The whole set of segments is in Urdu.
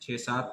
6-7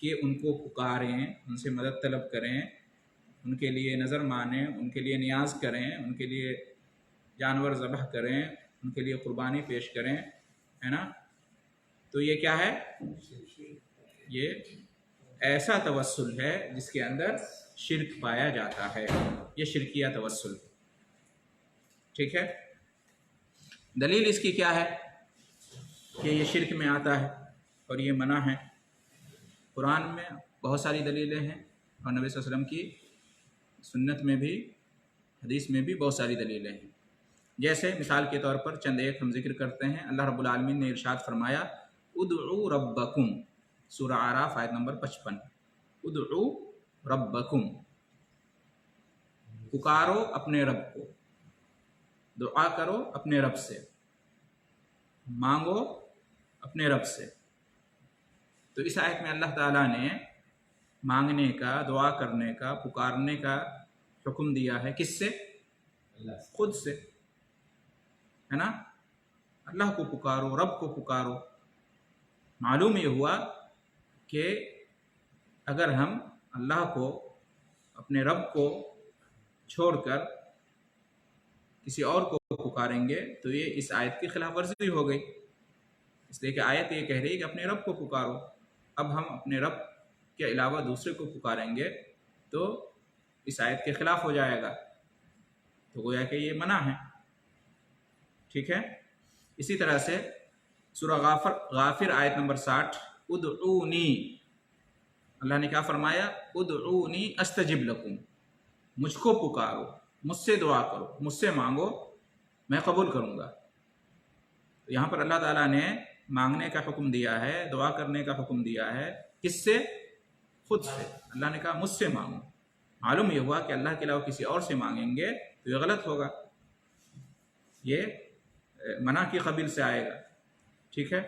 کہ ان کو پکاریں، ان سے مدد طلب کریں، ان کے لیے نظر مانیں، ان کے لیے نیاز کریں، ان کے لیے جانور ذبح کریں، ان کے لیے قربانی پیش کریں، ہے نا؟ تو یہ کیا ہے؟ یہ ایسا توسل ہے جس کے اندر شرک پایا جاتا ہے، یہ شرکیہ توسل، ٹھیک ہے؟ دلیل اس کی کیا ہے کہ یہ شرک میں آتا ہے اور یہ منع ہے؟ قرآن میں بہت ساری دلیلیں ہیں اور نبی صلی اللہ علیہ وسلم کی سنت میں بھی، حدیث میں بھی بہت ساری دلیلیں ہیں۔ جیسے مثال کے طور پر چند ایک ہم ذکر کرتے ہیں۔ اللہ رب العالمین نے ارشاد فرمایا ادعوا ربکم، سورہ اعراف آیت نمبر 55، ادعوا ربکم، پکارو اپنے رب کو، دعا کرو اپنے رب سے، مانگو اپنے رب سے۔ تو اس آیت میں اللہ تعالیٰ نے مانگنے کا، دعا کرنے کا، پکارنے کا حکم دیا ہے، کس سے؟ خود سے، ہے نا؟ اللہ کو پکارو، رب کو پکارو۔ معلوم یہ ہوا کہ اگر ہم اللہ کو، اپنے رب کو چھوڑ کر کسی اور کو پکاریں گے تو یہ اس آیت کی خلاف ورزی ہو گئی، اس لیے کہ آیت یہ کہہ رہی ہے کہ اپنے رب کو پکارو۔ اب ہم اپنے رب کے علاوہ دوسرے کو پکاریں گے تو اس آیت کے خلاف ہو جائے گا، تو گویا کہ یہ منع ہے، ٹھیک ہے؟ اسی طرح سے سورہ غافر آیت نمبر 60، ادعونی، اللہ نے کیا فرمایا؟ ادعونی استجب لکم، مجھ کو پکارو، مجھ سے دعا کرو، مجھ سے مانگو، میں قبول کروں گا۔ تو یہاں پر اللہ تعالیٰ نے مانگنے کا حکم دیا ہے، دعا کرنے کا حکم دیا ہے، کس سے؟ خود سے۔ اللہ نے کہا مجھ سے مانگو۔ معلوم یہ ہوا کہ اللہ کے علاوہ کسی اور سے مانگیں گے تو یہ غلط ہوگا، یہ منع کی قبیل سے آئے گا، ٹھیک ہے؟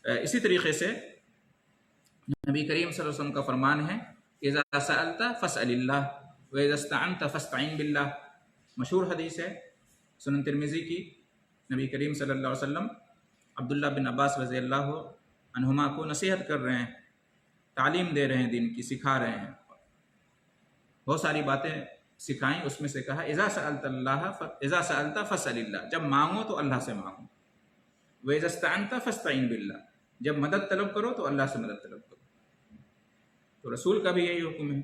اسی طریقے سے نبی کریم صلی اللہ علیہ وسلم کا فرمان ہے اذا سألت فاسأل اللہ واذا استعنت فاستعن باللہ، مشہور حدیث ہے سنن ترمذی کی۔ نبی کریم صلی اللہ علیہ وسلم عبداللہ بن عباس رضی اللہ عنہما کو نصیحت کر رہے ہیں، تعلیم دے رہے ہیں، دین کی سکھا رہے ہیں، بہت ساری باتیں سکھائیں، اس میں سے کہا اذا سألت فاسأل اللہ، جب مانگو تو اللہ سے مانگو، واذا استعنت فاستعن باللہ، جب مدد طلب کرو تو اللہ سے مدد طلب کرو۔ تو رسول کا بھی یہی حکم ہے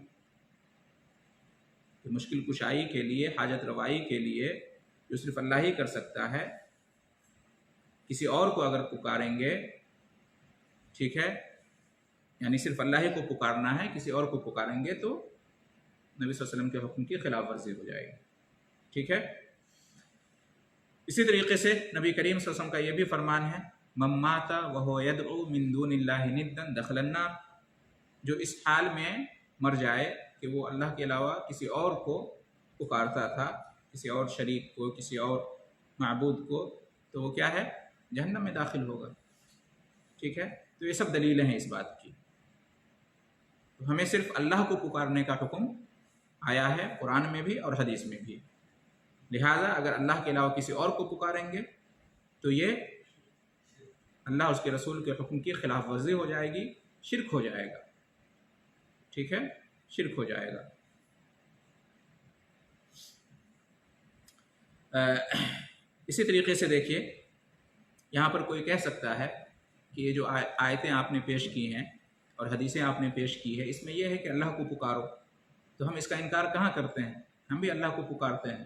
کہ مشکل کشائی کے لیے، حاجت روائی کے لیے جو صرف اللہ ہی کر سکتا ہے، کسی اور کو اگر پکاریں گے، ٹھیک ہے، یعنی صرف اللہ ہی کو پکارنا ہے، کسی اور کو پکاریں گے تو نبی صلی اللہ علیہ وسلم کے حکم کی خلاف ورزی ہو جائے گی، ٹھیک ہے؟ اسی طریقے سے نبی کریم صلی اللہ علیہ وسلم کا یہ بھی فرمان ہے من مات وهو يدعو من دون اللہ ندا دخل النار، جو اس حال میں مر جائے کہ وہ اللہ کے علاوہ کسی اور کو پکارتا تھا، کسی اور شریک کو، کسی اور معبود کو، تو وہ کیا ہے؟ جہنم میں داخل ہوگا، ٹھیک ہے؟ تو یہ سب دلیلیں ہیں اس بات کی۔ تو ہمیں صرف اللہ کو پکارنے کا حکم آیا ہے قرآن میں بھی اور حدیث میں بھی، لہٰذا اگر اللہ کے علاوہ کسی اور کو پکاریں گے تو یہ اللہ اس کے رسول کے حکم کی خلاف ورزی ہو جائے گی، شرک ہو جائے گا، ٹھیک ہے؟ شرک ہو جائے گا۔ اسی طریقے سے دیکھیے، یہاں پر کوئی کہہ سکتا ہے کہ یہ جو آیتیں آپ نے پیش کی ہیں اور حدیثیں آپ نے پیش کی ہے، اس میں یہ ہے کہ اللہ کو پکارو، تو ہم اس کا انکار کہاں کرتے ہیں؟ ہم بھی اللہ کو پکارتے ہیں،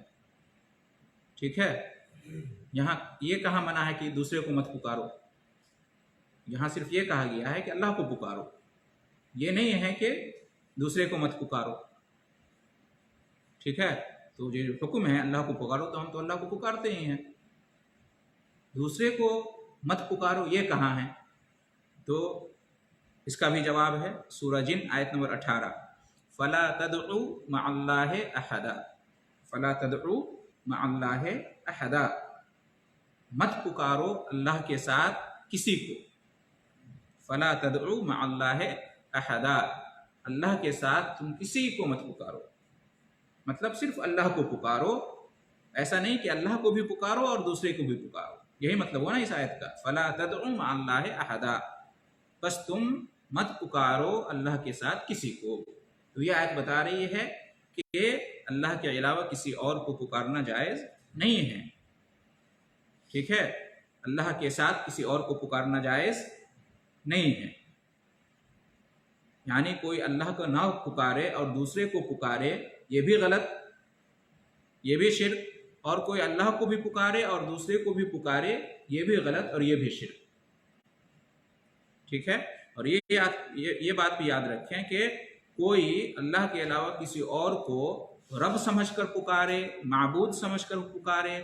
ٹھیک ہے؟ یہاں یہ کہاں منع ہے کہ دوسرے کو مت پکارو، یہاں صرف یہ کہا گیا ہے کہ اللہ کو پکارو، یہ نہیں ہے کہ دوسرے کو مت پکارو، ٹھیک ہے؟ تو یہ جو حکم ہے اللہ کو پکارو تو ہم تو اللہ کو پکارتے ہی ہیں، دوسرے کو مت پکارو یہ کہاں ہے؟ تو اس کا بھی جواب ہے سورہ جن آیت نمبر 18، فَلَا تَدْعُوا مَعَ اللَّهِ أَحَدًا، فَلَا تَدْعُوا مَعَ اللَّهِ أَحَدًا، مت پکارو اللہ کے ساتھ کسی کو، فَلَا تَدْعُوا مَعَ اللَّهِ أَحَدًا، اللہ کے ساتھ تم کسی کو مت پکارو، مطلب صرف اللہ کو پکارو، ایسا نہیں کہ اللہ کو بھی پکارو اور دوسرے کو بھی پکارو، یہی مطلب ہوا نا اس آیت کا، فَلَا تَدْعُوا مَعَ اللَّهِ أَحَدًا، بس تم مت پکارو اللہ کے ساتھ کسی کو۔ تو یہ آیت بتا رہی ہے کہ اللہ کے علاوہ کسی اور کو پکارنا جائز نہیں ہے، ٹھیک ہے، اللہ کے ساتھ کسی اور کو پکارنا جائز نہیں ہے، یعنی کوئی اللہ کو نہ پکارے اور دوسرے کو پکارے یہ بھی غلط، یہ بھی شرک، اور کوئی اللہ کو بھی پکارے اور دوسرے کو بھی پکارے یہ بھی غلط اور یہ بھی شرک، ٹھیک ہے۔ اور یہ بات بھی یاد رکھیں کہ کوئی اللہ کے علاوہ کسی اور کو رب سمجھ کر پکارے، معبود سمجھ کر پکارے،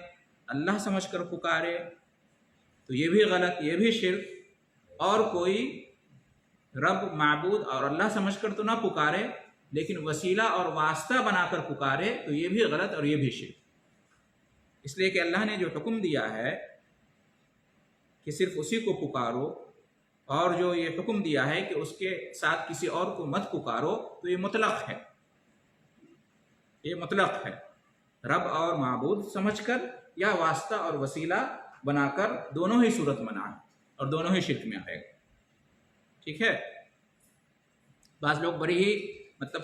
اللہ سمجھ کر پکارے تو یہ بھی غلط، یہ بھی شرک، اور کوئی رب، معبود اور اللہ سمجھ کر تو نہ پکارے لیکن وسیلہ اور واسطہ بنا کر پکارے تو یہ بھی غلط اور یہ بھی شرک۔ اس لیے کہ اللہ نے جو حکم دیا ہے کہ صرف اسی کو پکارو، اور جو یہ حکم دیا ہے کہ اس کے ساتھ کسی اور کو مت پکارو، تو یہ مطلق ہے، یہ مطلق ہے، رب اور معبود سمجھ کر یا واسطہ اور وسیلہ بنا کر، دونوں ہی صورت منع ہے اور دونوں ہی شرک میں آئے گا، ٹھیک ہے۔ بعض لوگ بڑی ہی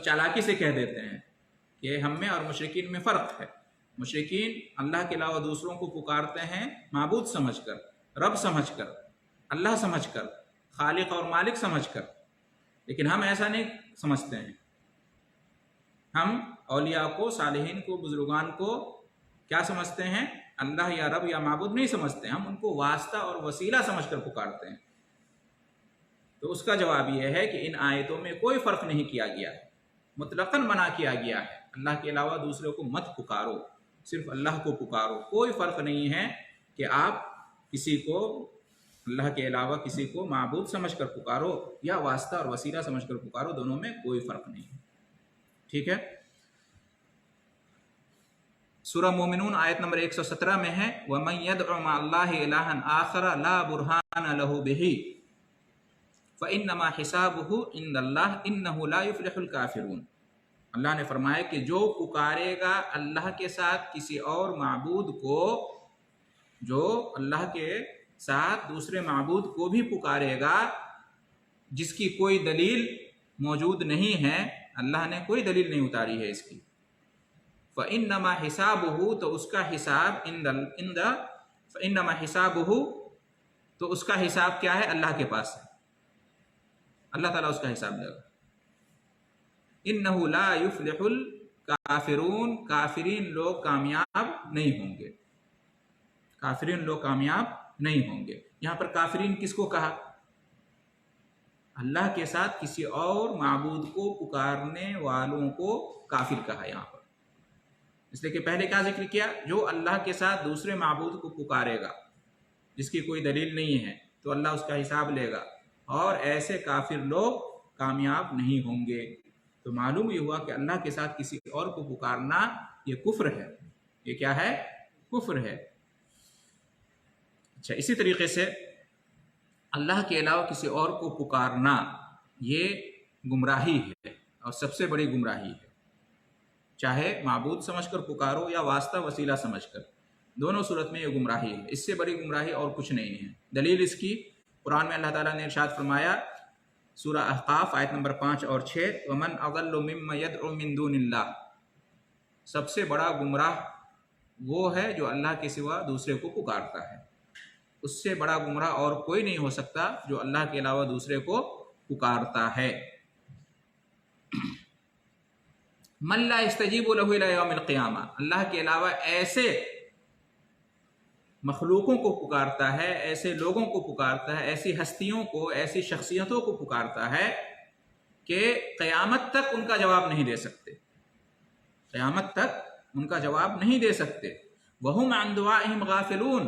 چالاکی سے کہہ دیتے ہیں کہ ہم میں اور مشرکین میں فرق ہے۔ مشرکین اللہ کے علاوہ دوسروں کو پکارتے ہیں معبود سمجھ کر، رب سمجھ کر، اللہ سمجھ کر، خالق اور مالک سمجھ کر، لیکن ہم ایسا نہیں سمجھتے ہیں۔ ہم اولیاء کو، صالحین کو، بزرگان کو کیا سمجھتے ہیں؟ اللہ یا رب یا معبود نہیں سمجھتے، ہم ان کو واسطہ اور وسیلہ سمجھ کر پکارتے ہیں۔ تو اس کا جواب یہ ہے کہ ان آیتوں میں کوئی فرق نہیں کیا گیا ہے، مطلقاً منع کیا گیا ہے اللہ کے علاوہ دوسرے کو مت پکارو، صرف اللہ کو پکارو۔ کوئی فرق نہیں ہے کہ آپ کسی کو، اللہ کے علاوہ کسی کو معبود سمجھ کر پکارو یا واسطہ اور وسیلہ سمجھ کر پکارو، دونوں میں کوئی فرق نہیں ہے، ٹھیک ہے۔ سورہ مومنون آیت نمبر 117 میں ہے وَمَن يَدْعُ مَعَ اللَّهِ إِلَٰهًا آخَرَ لَا بُرْهَانَ لَهُ بِهِ فَإِنَّمَا حِسَابُهُ عِندَ اللَّهِ إِنَّهُ لَا يُفْلِحُ الْكَافِرُونَ۔ اللہ نے فرمایا کہ جو پکارے گا اللہ کے ساتھ کسی اور معبود کو، جو اللہ کے ساتھ دوسرے معبود کو بھی پکارے گا جس کی کوئی دلیل موجود نہیں ہے، اللہ نے کوئی دلیل نہیں اتاری ہے اس کی، فَإِنَّمَا حِسَابُهُ تو اس کا حساب فَإِنَّمَا حِسَابُهُ تو اس کا حساب کیا ہے؟ اللہ کے پاس ہے، اللہ تعالیٰ اس کا حساب دے گا۔ اِنَّهُ لَا يُفْلِحُ الْكَافِرُونَ کافرین لوگ کامیاب نہیں ہوں گے، کافرین لوگ کامیاب نہیں ہوں گے۔ یہاں پر کافرین کس کو کہا؟ اللہ کے ساتھ کسی اور معبود کو پکارنے والوں کو کافر کہا یہاں پر، اس لیے کہ پہلے کیا ذکر کیا؟ جو اللہ کے ساتھ دوسرے معبود کو پکارے گا جس کی کوئی دلیل نہیں ہے تو اللہ اس کا حساب لے گا، اور ایسے کافر لوگ کامیاب نہیں ہوں گے۔ تو معلوم یہ ہوا کہ اللہ کے ساتھ کسی اور کو پکارنا یہ کفر ہے، یہ کیا ہے؟ کفر ہے۔ اچھا، اسی طریقے سے اللہ کے علاوہ کسی اور کو پکارنا یہ گمراہی ہے، اور سب سے بڑی گمراہی ہے، چاہے معبود سمجھ کر پکارو یا واسطہ وسیلہ سمجھ کر، دونوں صورت میں یہ گمراہی ہے، اس سے بڑی گمراہی اور کچھ نہیں ہے۔ دلیل اس کی قرآن میں اللہ تعالیٰ نے ارشاد فرمایا، سورہ احقاف آیت نمبر 5 اور 6 وَمَنْ أَضَلُّ مِمَّن يَدْعُو مِن دُونِ اللَّهِ سب سے بڑا گمراہ وہ ہے جو اللہ کے سوا دوسرے کو پکارتا ہے، اس سے بڑا گمراہ اور کوئی نہیں ہو سکتا جو اللہ کے علاوہ دوسرے کو پکارتا ہے۔ مَن لَا يَسْتَجِيبُ لَهُ إِلَىٰ يَوْمِ الْقِيَامَةِ اللہ کے علاوہ ایسے مخلوقوں کو پکارتا ہے، ایسے لوگوں کو پکارتا ہے، ایسی ہستیوں کو، ایسی شخصیتوں کو پکارتا ہے کہ قیامت تک ان کا جواب نہیں دے سکتے، قیامت تک ان کا جواب نہیں دے سکتے۔ وَهُمْ عَنْ دُعَائِهِمْ غَافِلُونَ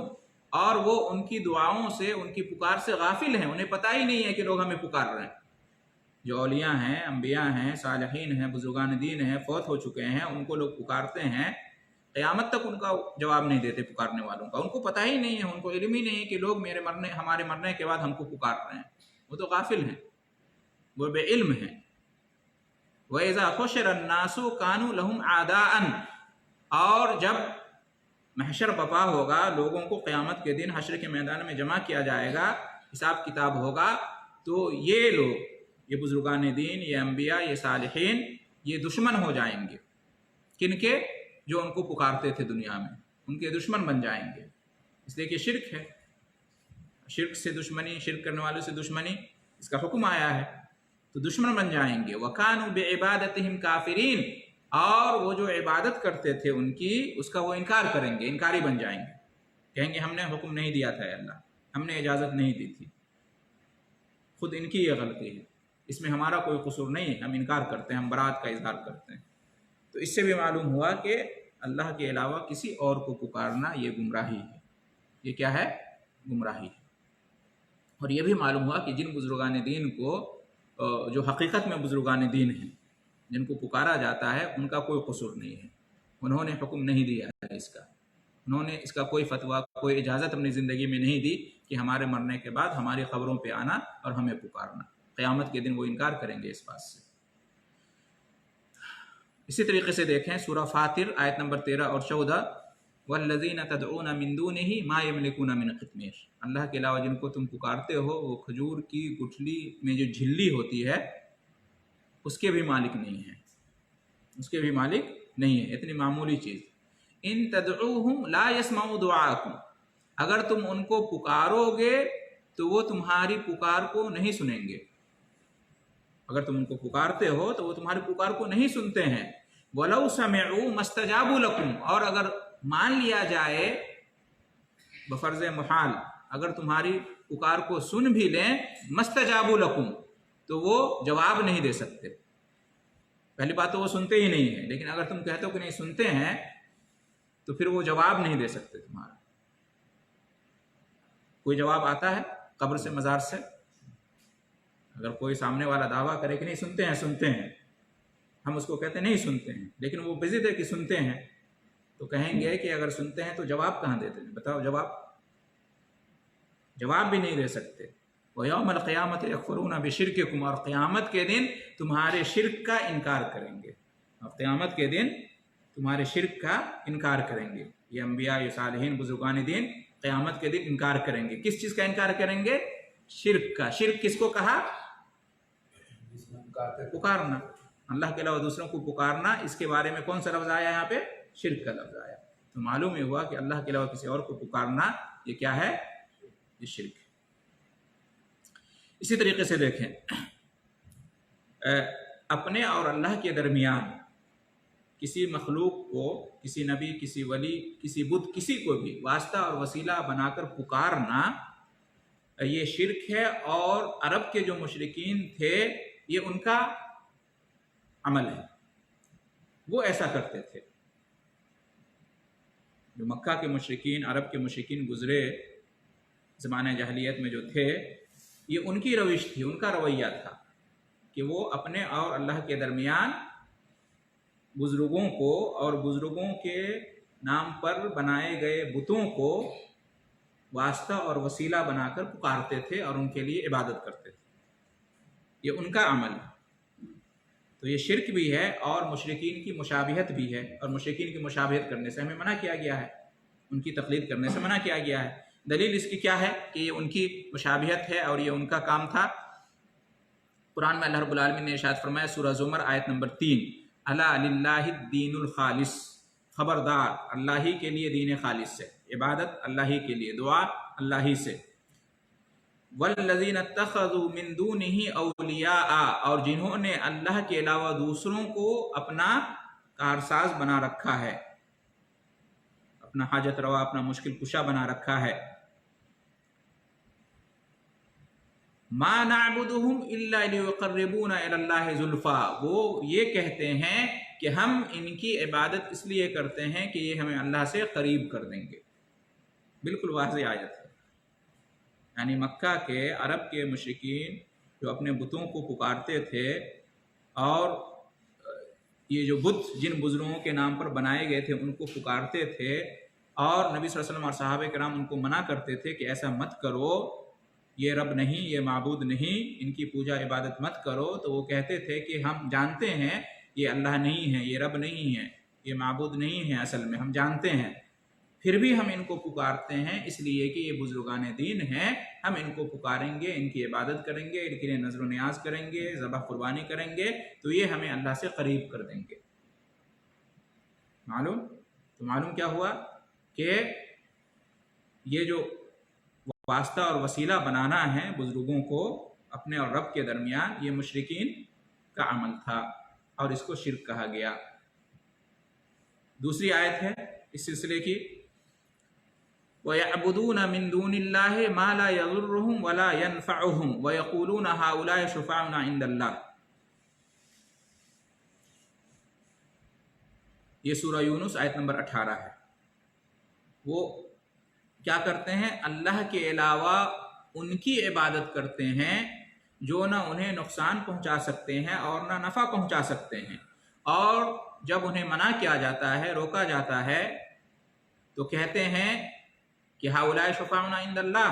اور وہ ان کی دعاؤں سے، ان کی پکار سے غافل ہیں، انہیں پتہ ہی نہیں ہے کہ لوگ ہمیں پکار رہے ہیں۔ جو اولیاء ہیں، انبیاء ہیں، صالحین ہیں، بزرگان دین ہیں، فوت ہو چکے ہیں، ان کو لوگ پکارتے ہیں، قیامت تک ان کا جواب نہیں دیتے پکارنے والوں کا، ان کو پتہ ہی نہیں ہے، ان کو علم ہی نہیں ہے کہ لوگ ہمارے مرنے کے بعد ہم کو پکار رہے ہیں، وہ تو غافل ہیں، وہ بے علم ہیں۔ وَإِذَا حُشِرَ النَّاسُ كَانُوا لَهُمْ أَعْدَاءً اور جب محشر بپا ہوگا، لوگوں کو قیامت کے دن حشر کے میدان میں جمع کیا جائے گا، حساب کتاب ہوگا، تو یہ لوگ یہ بزرگان دین، یہ انبیاء، یہ صالحین، یہ دشمن ہو جائیں گے۔ کن کے؟ جو ان کو پکارتے تھے دنیا میں، ان کے دشمن بن جائیں گے، اس لیے کہ شرک ہے، شرک سے دشمنی، شرک کرنے والوں سے دشمنی، اس کا حکم آیا ہے، تو دشمن بن جائیں گے۔ وَكَانُوا بِعِبَادَتِهِمْ كَافِرِينَ، اور وہ جو عبادت کرتے تھے ان کی، اس کا وہ انکار کریں گے، انکاری بن جائیں گے، کہیں گے ہم نے حکم نہیں دیا تھا اللہ، ہم نے اجازت نہیں دی تھی، خود ان کی یہ غلطی ہے، اس میں ہمارا کوئی قصور نہیں ہے، ہم انکار کرتے ہیں، ہم برات کا اظہار کرتے ہیں۔ تو اس سے بھی معلوم ہوا کہ اللہ کے علاوہ کسی اور کو پکارنا یہ گمراہی ہے، یہ کیا ہے؟ گمراہی ہے۔ اور یہ بھی معلوم ہوا کہ جن بزرگان دین کو، جو حقیقت میں بزرگان دین ہیں، جن کو پکارا جاتا ہے، ان کا کوئی قصور نہیں ہے، انہوں نے حکم نہیں دیا ہے اس کا، انہوں نے اس کا کوئی فتویٰ، کوئی اجازت اپنی زندگی میں نہیں دی کہ ہمارے مرنے کے بعد ہماری قبروں پہ آنا اور ہمیں پکارنا۔ قیامت کے دن وہ انکار کریں گے اس بات سے۔ اسی طریقے سے دیکھیں سورہ فاطر آیت نمبر 13 اور 14، وَالَّذِينَ تَدْعُونَ مِن دُونِهِ مَا يَمْلِكُونَ مِنْ قِطْمِيرٍ، اللہ کے علاوہ جن کو تم پکارتے ہو وہ کھجور کی گٹھلی میں جو جھلی ہوتی ہے اس کے بھی مالک نہیں ہیں، اس کے بھی مالک نہیں ہے، اتنی معمولی چیز۔ ان تدعوہم لا يسمعوا دعاءکم، اگر تم ان کو پکارو گے تو وہ تمہاری پکار کو نہیں سنیں گے، اگر تم ان کو پکارتے ہو تو وہ تمہاری پکار کو نہیں سنتے ہیں۔ وَلَوْ سَمِعُوا مَا اسْتَجَابُوا لَكُمْ، اور اگر مان لیا جائے بفرض محال، اگر تمہاری پکار کو سن بھی لیں، مَا اسْتَجَابُوا لَكُمْ، تو وہ جواب نہیں دے سکتے۔ پہلی بات تو وہ سنتے ہی نہیں ہیں، لیکن اگر تم کہتے ہو کہ نہیں سنتے ہیں تو پھر وہ جواب نہیں دے سکتے تمہارا۔ کوئی جواب آتا ہے قبر سے، مزار سے؟ اگر کوئی سامنے والا دعویٰ کرے کہ نہیں سنتے ہیں، سنتے ہیں، ہم اس کو کہتے ہیں نہیں سنتے ہیں، لیکن وہ بضد ہے کہ سنتے ہیں، تو کہیں گے کہ اگر سنتے ہیں تو جواب کہاں دیتے ہیں؟ بتاؤ جواب بھی نہیں دے سکتے۔ وَيَوْمَ الْقِيَامَةِ يَكْفُرُونَ بِشِرْكِكُمْ، اور قیامت کے دن تمہارے شرک کا انکار کریں گے، اور قیامت کے دن تمہارے شرک کا انکار کریں گے۔ یہ انبیاء، یہ صالحین، بزرگان دین قیامت کے دن انکار کریں گے۔ کس چیز کا انکار کریں گے؟ شرک کا۔ شرک کس کو کہا؟ پکارنا، اللہ کے علاوہ دوسروں کو پکارنا، اس کے بارے میں کون سا لفظ آیا یہاں پہ؟ شرک کا لفظ آیا۔ تو معلوم یہ ہوا کہ اللہ کے علاوہ کسی اور کو پکارنا یہ کیا ہے؟ یہ شرک ہے۔ اسی طریقے سے دیکھیں اپنے اور اللہ کے درمیان کسی مخلوق کو، کسی نبی، کسی ولی، کسی بت، کسی کو بھی واسطہ اور وسیلہ بنا کر پکارنا یہ شرک ہے، اور عرب کے جو مشرکین تھے یہ ان کا عمل ہے، وہ ایسا کرتے تھے۔ جو مکہ کے مشرکین، عرب کے مشرکین گزرے زمانہ جاہلیت میں جو تھے، یہ ان کی روش تھی، ان کا رویہ تھا کہ وہ اپنے اور اللہ کے درمیان بزرگوں کو اور بزرگوں کے نام پر بنائے گئے بتوں کو واسطہ اور وسیلہ بنا کر پکارتے تھے اور ان کے لیے عبادت کرتے تھے، یہ ان کا عمل ہے۔ تو یہ شرک بھی ہے اور مشرکین کی مشابہت بھی ہے، اور مشرکین کی مشابہت کرنے سے ہمیں منع کیا گیا ہے، ان کی تقلید کرنے سے منع کیا گیا ہے۔ دلیل اس کی کیا ہے کہ یہ ان کی مشابہت ہے اور یہ ان کا کام تھا؟ قرآن میں اللہ رب العالمین نے ارشاد فرمایا سورہ زمر آیت نمبر 3، الا للہ الدین الخالص، خبردار اللہ ہی کے لیے دین خالص ہے، عبادت اللہ ہی کے لیے، دعا اللہ ہی سے۔ والذین اتخذوا من دونہ اولیاء، اور جنہوں نے اللہ کے علاوہ دوسروں کو اپنا کارساز بنا رکھا ہے، اپنا حاجت روا، اپنا مشکل کشا بنا رکھا ہے۔ ما نعبدهم الا ليقربونا الى اللہ زلفا، وہ یہ کہتے ہیں کہ ہم ان کی عبادت اس لیے کرتے ہیں کہ یہ ہمیں اللہ سے قریب کر دیں گے۔ بالکل واضح آیت ہے، یعنی مکہ کے، عرب کے مشرکین جو اپنے بتوں کو پکارتے تھے، اور یہ جو بت جن بزرگوں کے نام پر بنائے گئے تھے ان کو پکارتے تھے، اور نبی صلی اللہ علیہ وسلم اور صحابہ کرام ان کو منع کرتے تھے کہ ایسا مت کرو، یہ رب نہیں، یہ معبود نہیں، ان کی پوجا عبادت مت کرو، تو وہ کہتے تھے کہ ہم جانتے ہیں یہ اللہ نہیں ہے، یہ رب نہیں ہے، یہ معبود نہیں ہے، اصل میں ہم جانتے ہیں، پھر بھی ہم ان کو پکارتے ہیں اس لیے کہ یہ بزرگان دین ہیں، ہم ان کو پکاریں گے، ان کی عبادت کریں گے، ان کے لیے نذر و نیاز کریں گے، ذبح قربانی کریں گے، تو یہ ہمیں اللہ سے قریب کر دیں گے۔ معلوم کیا ہوا کہ یہ جو واسطہ اور وسیلہ بنانا ہے بزرگوں کو اپنے اور رب کے درمیان، یہ مشرکین کا عمل تھا اور اس کو شرک کہا گیا۔ دوسری آیت ہے اس سلسلے کی، وَيَعْبُدُونَ مِن دُونِ اللَّهِ مَا لَا يَضُرُّهُمْ وَلَا يَنفَعُهُمْ وَيَقُولُونَ هَؤُلَاءِ شُفَعَاؤُنَا عِندَ اللَّهِ۔ یہ سورہ یونس آیت نمبر 18 ہے۔ وہ کیا کرتے ہیں؟ اللہ کے علاوہ ان کی عبادت کرتے ہیں جو نہ انہیں نقصان پہنچا سکتے ہیں اور نہ نفع پہنچا سکتے ہیں، اور جب انہیں منع کیا جاتا ہے، روکا جاتا ہے، تو کہتے ہیں کہ ہؤلاء شفاعنا عند اللہ،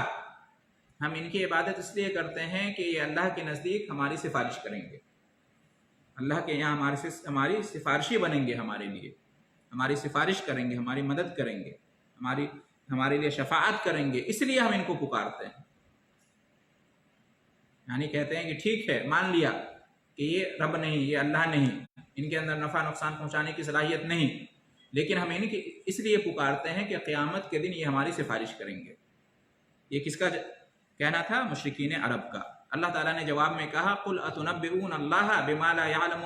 ہم ان کی عبادت اس لیے کرتے ہیں کہ یہ اللہ کے نزدیک ہماری سفارش کریں گے، اللہ کے یہاں ہماری سفارشی بنیں گے، ہمارے لیے ہماری سفارش کریں گے، ہماری مدد کریں گے، ہمارے لیے شفاعت کریں گے، اس لیے ہم ان کو پکارتے ہیں۔ یعنی کہتے ہیں کہ ٹھیک ہے، مان لیا کہ یہ رب نہیں، یہ اللہ نہیں، ان کے اندر نفع نقصان پہنچانے کی صلاحیت نہیں، لیکن ہم ان کی اس لیے پکارتے ہیں کہ قیامت کے دن یہ ہماری سفارش کریں گے۔ یہ کس کا کہنا تھا؟ مشرکین عرب کا۔ اللہ تعالیٰ نے جواب میں کہا قُلْ أَتُنَبِّئُونَ اللَّهَ بِمَا لَا يَعْلَمُ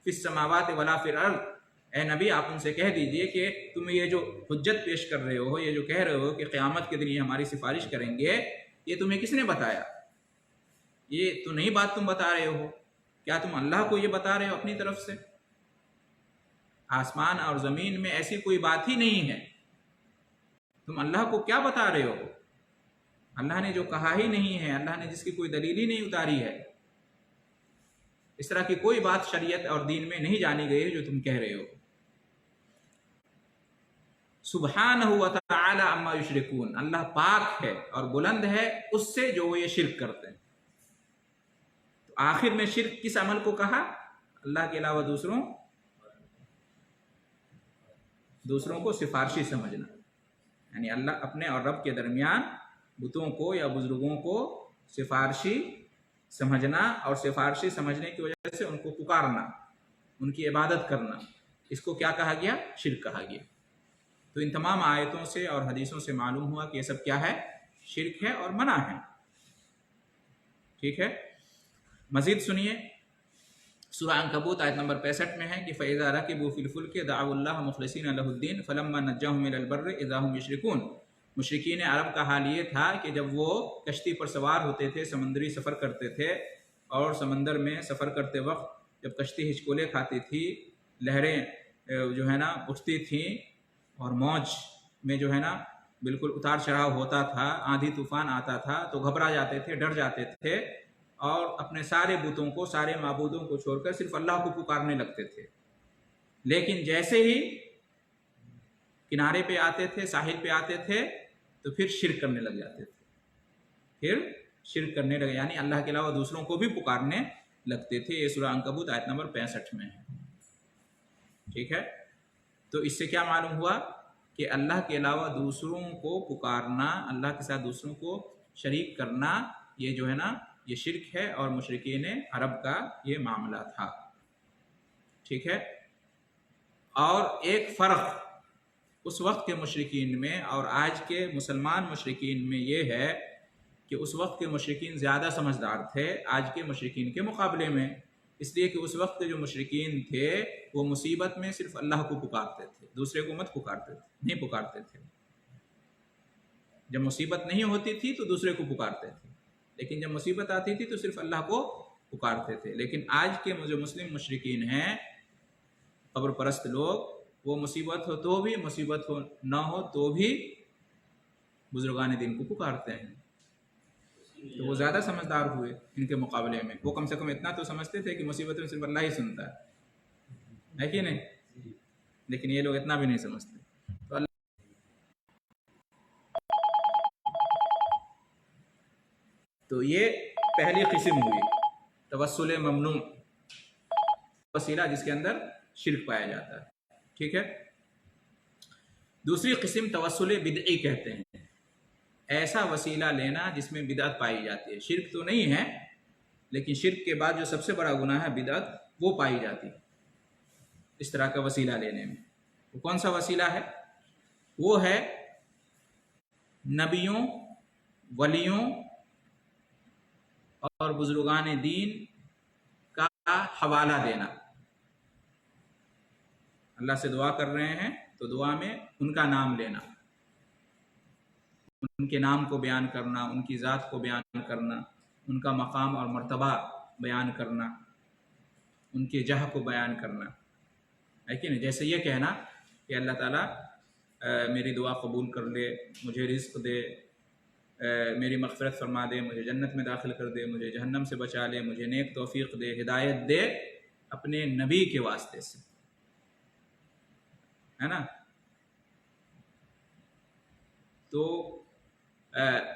فِي السَّمَاوَاتِ وَلَا فِي الْأَرْضِ۔ اے نبی آپ ان سے کہہ دیجئے کہ تم یہ جو حجت پیش کر رہے ہو، یہ جو کہہ رہے ہو کہ قیامت کے دن یہ ہماری سفارش کریں گے، یہ تمہیں کس نے بتایا؟ یہ تو نئی بات تم بتا رہے ہو، کیا تم اللہ کو یہ بتا رہے ہو اپنی طرف سے؟ آسمان اور زمین میں ایسی کوئی بات ہی نہیں ہے، تم اللہ کو کیا بتا رہے ہو؟ اللہ نے جو کہا ہی نہیں ہے، اللہ نے جس کی کوئی دلیل ہی نہیں اتاری ہے، اس طرح کی کوئی بات شریعت اور دین میں نہیں جانی گئی ہے جو تم کہہ رہے ہو۔ سبحانہ وتعالی عما یشرکون، اللہ پاک ہے اور بلند ہے اس سے جو وہ یہ شرک کرتے ہیں۔ تو آخر میں شرک کس عمل کو کہا؟ اللہ کے علاوہ دوسروں کو سفارشی سمجھنا، یعنی اللہ اپنے اور رب کے درمیان بتوں کو یا بزرگوں کو سفارشی سمجھنا، اور سفارشی سمجھنے کی وجہ سے ان کو پکارنا، ان کی عبادت کرنا، اس کو کیا کہا گیا؟ شرک کہا گیا۔ تو ان تمام آیتوں سے اور حدیثوں سے معلوم ہوا کہ یہ سب کیا ہے؟ شرک ہے اور منع ہے۔ ٹھیک ہے، مزید سنیے، سورہ عنکبوت آیت نمبر 65 میں ہے کہ فَإِذَا رَكِبُوا فِي الْفُلْكِ دَعَوُا اللَّهَ مُخْلِصِينَ لَهُ الدِّينَ فَلَمَّا نَجَّاهُمْ إِلَى الْبَرِّ إِذَا هُمْ يُشْرِكُونَ۔ مشرکین عرب کا حال یہ تھا کہ جب وہ کشتی پر سوار ہوتے تھے، سمندری سفر کرتے تھے، اور سمندر میں سفر کرتے وقت جب کشتی ہچکولے کھاتی تھی، لہریں جو ہے نا اٹھتی تھیں، اور موج میں جو ہے نا بالکل اتار چڑھاؤ ہوتا تھا، آندھی طوفان آتا تھا، تو گھبرا جاتے تھے، ڈر جاتے تھے، اور اپنے سارے بتوں کو، سارے معبودوں کو چھوڑ کر صرف اللہ کو پکارنے لگتے تھے۔ لیکن جیسے ہی کنارے پہ آتے تھے، ساحل پہ آتے تھے، تو پھر شرک کرنے لگ جاتے تھے، یعنی اللہ کے علاوہ دوسروں کو بھی پکارنے لگتے تھے۔ یہ سورہ عنکبوت آیت نمبر 65 میں ہے۔ ٹھیک ہے، تو اس سے کیا معلوم ہوا کہ اللہ کے علاوہ دوسروں کو پکارنا، اللہ کے ساتھ دوسروں کو شریک کرنا، یہ جو ہے نا یہ شرک ہے، اور مشرکین عرب کا یہ معاملہ تھا۔ ٹھیک ہے، اور ایک فرق اس وقت کے مشرکین میں اور آج کے مسلمان مشرکین میں یہ ہے کہ اس وقت کے مشرکین زیادہ سمجھدار تھے آج کے مشرکین کے مقابلے میں، اس لیے کہ اس وقت کے جو مشرکین تھے وہ مصیبت میں صرف اللہ کو پکارتے تھے، دوسرے کو نہیں پکارتے تھے۔ جب مصیبت نہیں ہوتی تھی تو دوسرے کو پکارتے تھے، لیکن جب مصیبت آتی تھی تو صرف اللہ کو پکارتے تھے۔ لیکن آج کے جو مسلم مشرکین ہیں، قبر پرست لوگ، وہ مصیبت ہو تو بھی، مصیبت ہو نہ ہو تو بھی بزرگان دین کو پکارتے ہیں۔ تو وہ زیادہ سمجھدار ہوئے ان کے مقابلے میں، وہ کم سے کم اتنا تو سمجھتے تھے کہ مصیبت میں صرف اللہ ہی سنتا ہے کہ نہیں؟ لیکن یہ لوگ اتنا بھی نہیں سمجھتے۔ تو یہ پہلی قسم ہوئی توسل ممنوع، وسیلہ جس کے اندر شرک پایا جاتا ہے۔ ٹھیک ہے، دوسری قسم توسل بدعی کہتے ہیں، ایسا وسیلہ لینا جس میں بدعت پائی جاتی ہے، شرک تو نہیں ہے لیکن شرک کے بعد جو سب سے بڑا گناہ ہے بدعت، وہ پائی جاتی ہے اس طرح کا وسیلہ لینے میں۔ وہ کون سا وسیلہ ہے؟ وہ ہے نبیوں، ولیوں اور بزرگان دین کا حوالہ دینا۔ اللہ سے دعا کر رہے ہیں تو دعا میں ان کا نام لینا، ان کے نام کو بیان کرنا، ان کی ذات کو بیان کرنا، ان کا مقام اور مرتبہ بیان کرنا، ان کے جہ کو بیان کرنا، ہے کہ نہیں؟ جیسے یہ کہنا کہ اللہ تعالیٰ میری دعا قبول کر لے، مجھے رزق دے، میری مغفرت فرما دے، مجھے جنت میں داخل کر دے، مجھے جہنم سے بچا لے، مجھے نیک توفیق دے، ہدایت دے، اپنے نبی کے واسطے سے، ہے نا؟ تو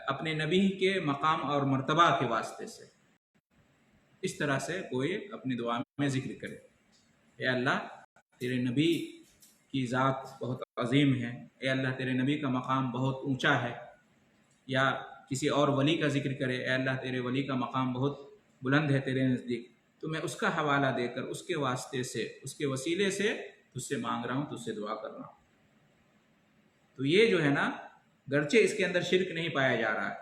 اپنے نبی کے مقام اور مرتبہ کے واسطے سے اس طرح سے کوئی اپنی دعا میں ذکر کرے، اے اللہ تیرے نبی کی ذات بہت عظیم ہے، اے اللہ تیرے نبی کا مقام بہت اونچا ہے، یا کسی اور ولی کا ذکر کرے، اے اللہ تیرے ولی کا مقام بہت بلند ہے تیرے نزدیک، تو میں اس کا حوالہ دے کر اس کے واسطے سے، اس کے وسیلے سے تجھ سے مانگ رہا ہوں، تجھ سے دعا کر رہا ہوں۔ تو یہ جو ہے نا، گرچہ اس کے اندر شرک نہیں پایا جا رہا ہے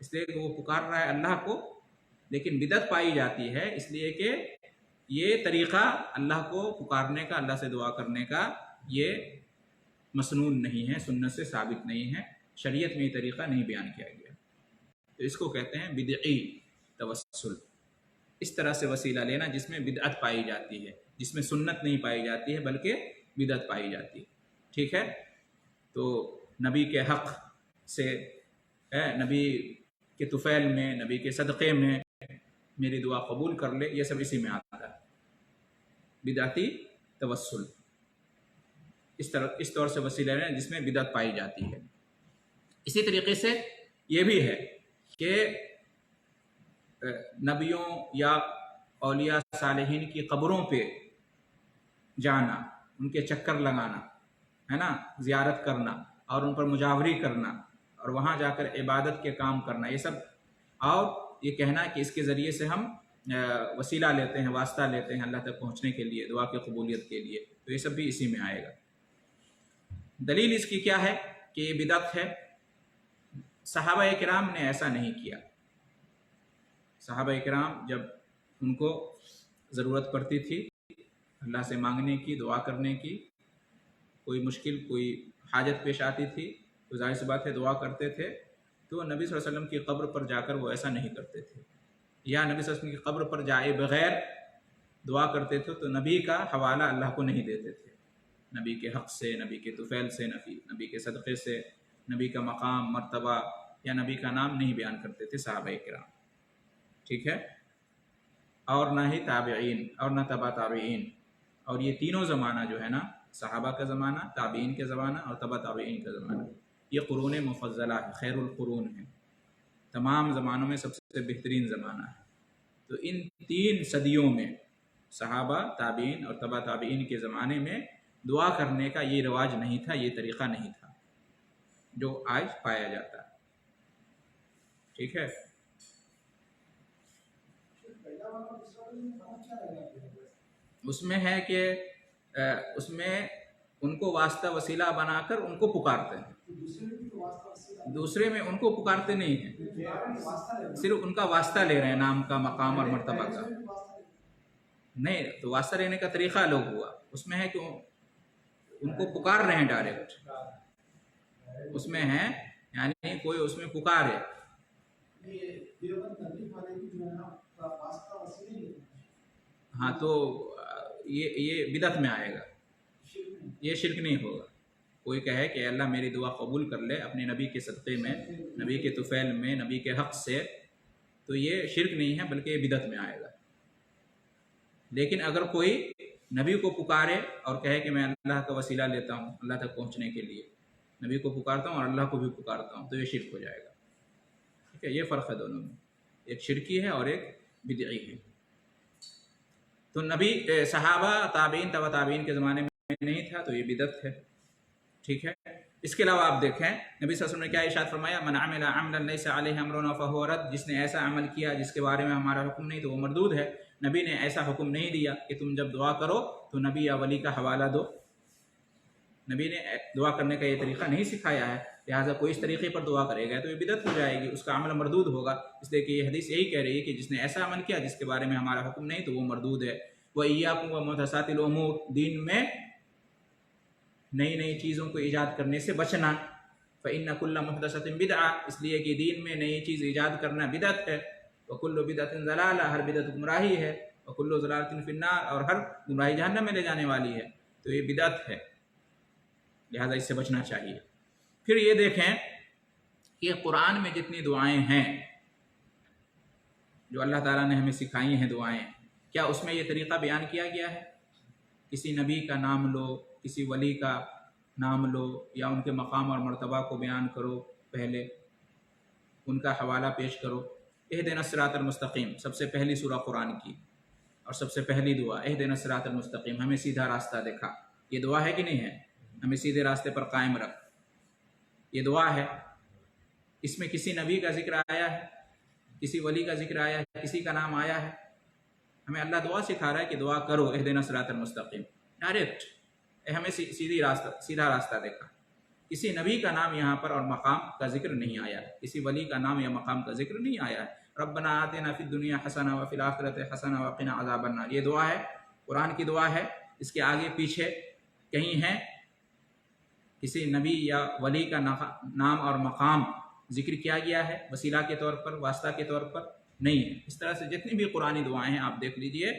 اس لیے کہ وہ پکار رہا ہے اللہ کو، لیکن بدعت پائی جاتی ہے اس لیے کہ یہ طریقہ اللہ کو پکارنے کا، اللہ سے دعا کرنے کا، یہ مسنون نہیں ہے، سنت سے ثابت نہیں ہے، شریعت میں یہ طریقہ نہیں بیان کیا گیا، تو اس کو کہتے ہیں بدعی توسل۔ اس طرح سے وسیلہ لینا جس میں بدعت پائی جاتی ہے، جس میں سنت نہیں پائی جاتی ہے بلکہ بدعت پائی جاتی ہے، ٹھیک ہے؟ تو نبی کے حق سے، نبی کے طفیل میں، نبی کے صدقے میں میری دعا قبول کر لے، یہ سب اسی میں آتا ہے، بدعتی توسل۔ اس طور سے وسیلہ لینا جس میں بدعت پائی جاتی ہے۔ اسی طریقے سے یہ بھی ہے کہ نبیوں یا اولیاء صالحین کی قبروں پہ جانا، ان کے چکر لگانا، ہے نا، زیارت کرنا اور ان پر مجاوری کرنا اور وہاں جا کر عبادت کے کام کرنا، یہ سب، اور یہ کہنا کہ اس کے ذریعے سے ہم وسیلہ لیتے ہیں، واسطہ لیتے ہیں اللہ تک پہنچنے کے لیے، دعا کی قبولیت کے لیے، تو یہ سب بھی اسی میں آئے گا۔ دلیل اس کی کیا ہے کہ یہ بدعت ہے؟ صحابہ کرام نے ایسا نہیں کیا۔ صحابہ کرام جب ان کو ضرورت پڑتی تھی اللہ سے مانگنے کی، دعا کرنے کی، کوئی مشکل، کوئی حاجت پیش آتی تھی تو ظاہر سی بات ہے دعا کرتے تھے، تو نبی صلی اللہ علیہ وسلم کی قبر پر جا کر وہ ایسا نہیں کرتے تھے، یا نبی صلی اللہ علیہ وسلم کی قبر پر جائے بغیر دعا کرتے تھے تو نبی کا حوالہ اللہ کو نہیں دیتے تھے، نبی کے حق سے، نبی کے طفیل سے، نبی کے صدقے سے، نبی کا مقام، مرتبہ یا نبی کا نام نہیں بیان کرتے تھے صحابہ کرام، ٹھیک ہے؟ اور نہ ہی تابعین اور نہ تبع تابعین، اور یہ تینوں زمانہ جو ہے نا، صحابہ کا زمانہ، تابعین کے زمانہ اور تبع تابعین کا زمانہ، یہ قرون مفضلہ ہے، خیر القرون ہے، تمام زمانوں میں سب سے بہترین زمانہ ہے۔ تو ان 3 صدیوں میں صحابہ، تابعین اور تبع تابعین کے زمانے میں دعا کرنے کا یہ رواج نہیں تھا، یہ طریقہ نہیں تھا جو آج پایا جاتا ہے، ٹھیک ہے؟ اس میں ہے کہ اس میں ان کو واسطہ وسیلہ بنا کر ان کو پکارتے ہیں، دوسرے میں ان کو پکارتے نہیں ہیں، صرف ان کا واسطہ لے رہے ہیں، نام کا، مقام اور مرتبہ کا، نہیں تو واسطہ لینے کا طریقہ الگ ہوا، اس میں ہے کہ ان کو پکار رہے ہیں ڈائریکٹ، اس میں ہے یعنی کوئی اس میں پکارے، ہاں تو یہ بدعت میں آئے گا، یہ شرک نہیں ہوگا۔ کوئی کہے کہ اللہ میری دعا قبول کر لے اپنے نبی کے صدقے میں، نبی کے طفیل میں، نبی کے حق سے، تو یہ شرک نہیں ہے بلکہ یہ بدعت میں آئے گا۔ لیکن اگر کوئی نبی کو پکارے اور کہے کہ میں اللہ کا وسیلہ لیتا ہوں اللہ تک پہنچنے کے لیے، نبی کو پکارتا ہوں اور اللہ کو بھی پکارتا ہوں، تو یہ شرک ہو جائے گا، ٹھیک ہے؟ یہ فرق ہے دونوں میں، ایک شرکی ہے اور ایک بدعی ہے۔ تو نبی، صحابہ، تابعین، تبع تابعین کے زمانے میں نہیں تھا تو یہ بدعت ہے، ٹھیک ہے. اس کے علاوہ آپ دیکھیں نبی صلی اللہ علیہ وسلم نے کیا ارشاد فرمایا، من عمل عملا لیس علیہ امرنا فہو رد، جس نے ایسا عمل کیا جس کے بارے میں ہمارا حکم نہیں تو وہ مردود ہے. نبی نے ایسا حکم نہیں دیا کہ تم جب دعا کرو تو نبی یا ولی کا حوالہ دو. نبی نے دعا کرنے کا یہ طریقہ نہیں سکھایا ہے، لہٰذا کوئی اس طریقے پر دعا کرے گا تو یہ بدعت ہو جائے گی، اس کا عمل مردود ہوگا. اس لیے کہ یہ حدیث یہی کہہ رہی ہے کہ جس نے ایسا عمل کیا جس کے بارے میں ہمارا حکم نہیں تو وہ مردود ہے. وَإِيَّاكُمْ وَمُحْدَثَاتِ الْأُمُورِ، دین میں نئی نئی چیزوں کو ایجاد کرنے سے بچنا. فَإِنَّ كُلَّ مُحْدَثَةٍ بِدْعَةٍ، اس لیے کہ دین میں نئی چیز ایجاد کرنا بدعت ہے. وَكُلُّ بِدْعَةٍ ضَلَالَةٍ، ہر بدعت گمراہی ہے. وَكُلُّ ضَلَالَةٍ فِي النَّارِ، اور ہر گمراہی جہنم میں لے جانے والی ہے. تو یہ بدعت ہے، لہذا اس سے بچنا چاہیے. پھر یہ دیکھیں کہ قرآن میں جتنی دعائیں ہیں جو اللہ تعالیٰ نے ہمیں سکھائی ہیں دعائیں، کیا اس میں یہ طریقہ بیان کیا گیا ہے؟ کسی نبی کا نام لو، کسی ولی کا نام لو، یا ان کے مقام اور مرتبہ کو بیان کرو، پہلے ان کا حوالہ پیش کرو. اہدنا الصراط المستقیم سب سے پہلی سورہ قرآن کی اور سب سے پہلی دعا، اہدنا الصراط المستقیم، ہمیں سیدھا راستہ دکھا. یہ دعا ہے کہ نہیں ہے؟ ہمیں سیدھے راستے پر قائم رکھ، یہ دعا ہے. اس میں کسی نبی کا ذکر آیا ہے، کسی ولی کا ذکر آیا ہے، کسی کا نام آیا ہے؟ ہمیں اللہ دعا سکھا رہا ہے کہ دعا کرو اہدنا الصراط المستقیم، ڈائریکٹ ہمیں سیدھا راستہ دکھا. کسی نبی کا نام یہاں پر اور مقام کا ذکر نہیں آیا، کسی ولی کا نام یا مقام کا ذکر نہیں آیا ہے. ربنا آتنا فی الدنیا حسنہ وفی الآخرۃ حسنہ وقنا عذاب النار، یہ دعا ہے، قرآن کی دعا ہے. اس کے آگے پیچھے کہیں ہے کسی نبی یا ولی کا نام اور مقام ذکر کیا گیا ہے وسیلہ کے طور پر، واسطہ کے طور پر؟ نہیں ہے. اس طرح سے جتنی بھی قرآنی دعائیں ہیں آپ دیکھ لیجئے،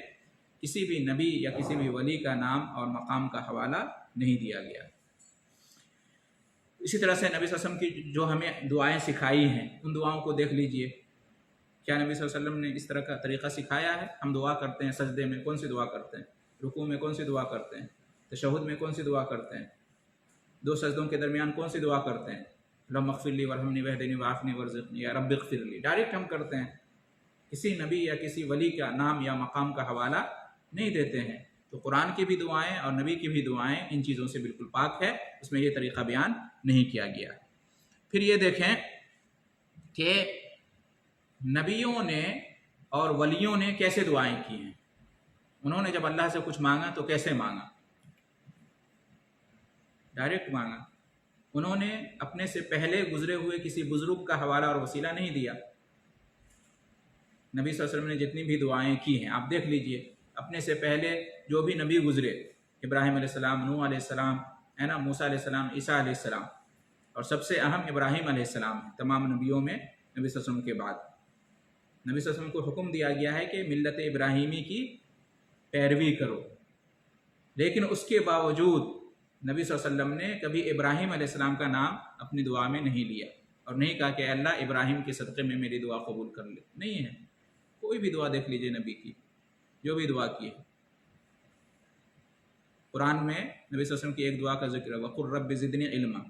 کسی بھی نبی یا کسی بھی ولی کا نام اور مقام کا حوالہ نہیں دیا گیا. اسی طرح سے نبی صلی اللہ علیہ وسلم کی جو ہمیں دعائیں سکھائی ہیں ان دعاؤں کو دیکھ لیجئے. کیا نبی صلی اللہ علیہ وسلم نے اس طرح کا طریقہ سکھایا ہے؟ ہم دعا کرتے ہیں سجدے میں کون سی دعا کرتے ہیں؟ رکوع میں کون سی دعا کرتے ہیں؟ تشہد میں کون سی دعا کرتے ہیں؟ دو سجدوں کے درمیان کون سی دعا کرتے ہیں؟ اللہم اغفر لی وارحمنی واہدنی وعافنی وارزقنی، یا رب اغفر لی. ڈائریکٹ ہم کرتے ہیں، کسی نبی یا کسی ولی کا نام یا مقام کا حوالہ نہیں دیتے ہیں. تو قرآن کی بھی دعائیں اور نبی کی بھی دعائیں ان چیزوں سے بالکل پاک ہے، اس میں یہ طریقہ بیان نہیں کیا گیا. پھر یہ دیکھیں کہ نبیوں نے اور ولیوں نے کیسے دعائیں کی ہیں. انہوں نے جب اللہ سے کچھ مانگا تو کیسے مانگا؟ ڈائریکٹ مانگا. انہوں نے اپنے سے پہلے گزرے ہوئے کسی بزرگ کا حوالہ اور وسیلہ نہیں دیا. نبی صلی اللہ علیہ وسلم نے جتنی بھی دعائیں کی ہیں آپ دیکھ لیجئے، اپنے سے پہلے جو بھی نبی گزرے، ابراہیم علیہ السلام، نوح علیہ السلام، ہے نا، موسیٰ علیہ السلام، عیسیٰ علیہ السلام، اور سب سے اہم ابراہیم علیہ السلام ہے تمام نبیوں میں. نبی صلی اللہ علیہ وسلم کے بعد نبی صلی اللہ علیہ وسلم کو حکم دیا گیا ہے کہ ملت ابراہیمی کی پیروی کرو، لیکن اس کے باوجود نبی صلی اللہ علیہ وسلم نے کبھی ابراہیم علیہ السلام کا نام اپنی دعا میں نہیں لیا اور نہیں کہا کہ اے اللہ ابراہیم کے صدقے میں میری دعا قبول کر لے. نہیں ہے. کوئی بھی دعا دیکھ لیجئے نبی کی، جو بھی دعا کی ہے قرآن میں نبی صلی اللہ علیہ وسلم کی ایک دعا کا ذکر ہے، وَقُلْ رَبِّ زِدْنِي عِلْمًا،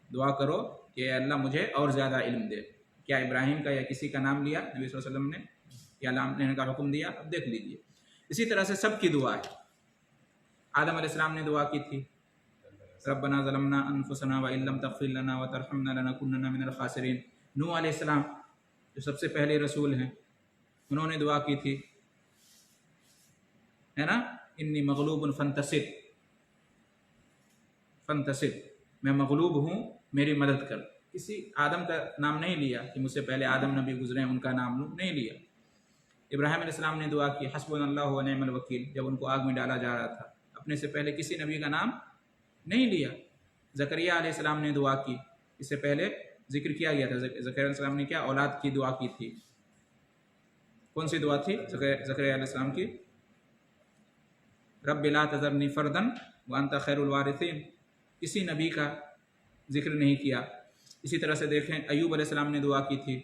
دعا کرو کہ اے اللہ مجھے اور زیادہ علم دے. کیا ابراہیم کا یا کسی کا نام لیا نبی صلی اللہ علیہ وسلم نے، یا اللہ نے کا حکم دیا؟ اب دیکھ لیجئے. اسی طرح سے سب کی دعا ہے. آدم علیہ السلام نے دعا کی تھی، ربنا ظلمنا انفسنا وان لم تغفر لنا وترحمنا لنکونن من الخاسرین. نوح علیہ السلام جو سب سے پہلے رسول ہیں، انہوں نے دعا کی تھی، ہے نا، انی مغلوب فانتصر، میں مغلوب ہوں میری مدد کر. کسی آدم کا نام نہیں لیا کہ مجھ سے پہلے آدم نبی گزرے ہیں ان کا نام نہیں لیا. ابراہیم علیہ السلام نے دعا کی حسبنا اللہ ونعم الوکیل، جب ان کو آگ میں ڈالا جا رہا تھا، اپنے سے پہلے کسی نبی کا نام نہیں لیا. زکریہ علیہ السلام نے دعا کی، اس سے پہلے ذکر کیا گیا تھا. زکریہ علیہ السلام نے کیا اولاد کی دعا کی تھی. کون سی دعا تھی زکریہ علیہ السلام کی؟ رب لا تذرنی فردا وانت خیر الوارثین. کسی نبی کا ذکر نہیں کیا. اسی طرح سے دیکھیں ایوب علیہ السلام نے دعا کی تھی،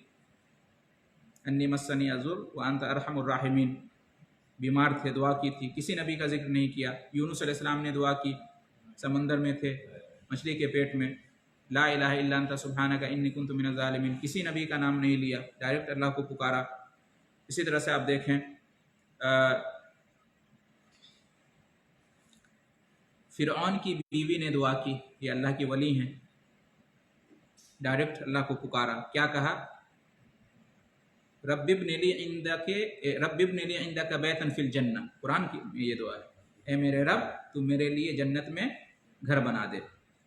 انی مسنی الضر وانت ارحم الراحمین، بیمار تھے، دعا کی تھی. کسی نبی کا ذکر نہیں کیا. یونس علیہ السلام نے دعا کی، سمندر میں تھے، مچھلی کے پیٹ میں، لا الہ الا انت سبحانک انی کنت من الظالمین. کسی نبی کا نام نہیں لیا، ڈائریکٹ اللہ کو پکارا. اسی طرح سے آپ دیکھیں فرعون کی بیوی نے دعا کی، یہ اللہ کی ولی ہیں، ڈائریکٹ اللہ کو پکارا، کیا کہا؟ رب ابن لی عندک بیتا فی الجنہ، قرآن کی یہ دعا ہے، اے میرے رب تو میرے لیے جنت میں گھر بنا دے،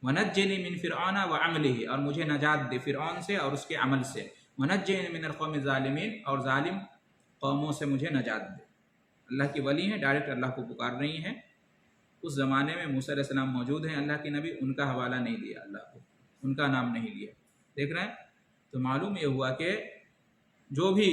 ونجنی من فرعون وعملہ، اور مجھے نجات دے فرعون سے اور اس کے عمل سے، ونجنی من القوم الظالمین، اور ظالم قوموں سے مجھے نجات دے۔ اللہ کی ولی ہیں، ڈائریکٹ اللہ کو پکار رہی ہیں۔ اس زمانے میں موسیٰ علیہ السلام موجود ہیں، اللہ کے نبی، ان کا حوالہ نہیں دیا اللہ کو، ان کا نام نہیں لیا، دیکھ رہے ہیں؟ تو معلوم یہ ہوا کہ جو بھی